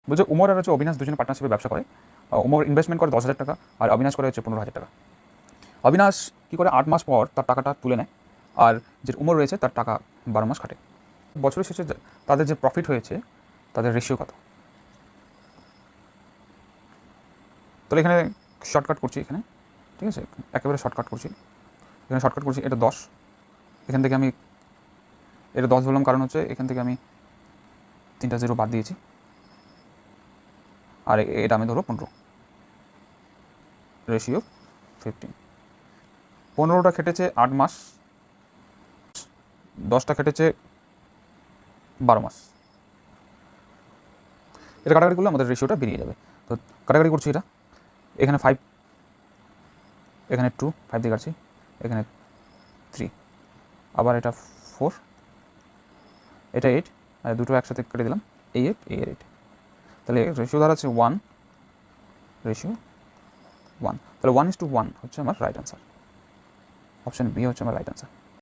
বলছে উমর আর হচ্ছে অবিনাশ দুজনে পার্টনারশিপে ব্যবসা করে। উমর ইনভেস্টমেন্ট করে 10,000 টাকা আর অবিনাশ করে হচ্ছে 15,000 টাকা। অবিনাশ কী করে 8 মাস পর তার টাকাটা তুলে নেয়, আর যে উমর রয়েছে তার টাকা 12 মাস খাটে। বছরের শেষে তাদের যে প্রফিট হয়েছে তাদের রেশিও কত? তাহলে এখানে শর্টকাট করছি, এখানে ঠিক আছে, একেবারে শর্টকাট করছি, এখানে শর্টকাট করছি। এটা 10, এখান থেকে আমি এটা 10 বললাম কারণ হচ্ছে এখান থেকে আমি 3টা 0 বাদ দিয়েছি, আর এটা আমি ধরো 15, রেশিও 15। 15টা খেটেছে 8 মাস, 10টা খেটেছে 12 মাস। এটা কাটাকাটি করলে আমাদের রেশিওটা বেরিয়ে যাবে। তো কাটাকাটি করছি, এটা এখানে 5, এখানে 2, 5 দিয়ে কাটছি, এখানে 3, আবার এটা 4, এটা 8, আর দুটো একসাথে কেটে দিলাম, এই 8, এই 8। তাহলে রেশিও দাঁড়াচ্ছে 1, রেশিও 1। তাহলে 1:1 হচ্ছে আমার রাইট অ্যান্সার। অপশন বি হচ্ছে আমার রাইট অ্যান্সার।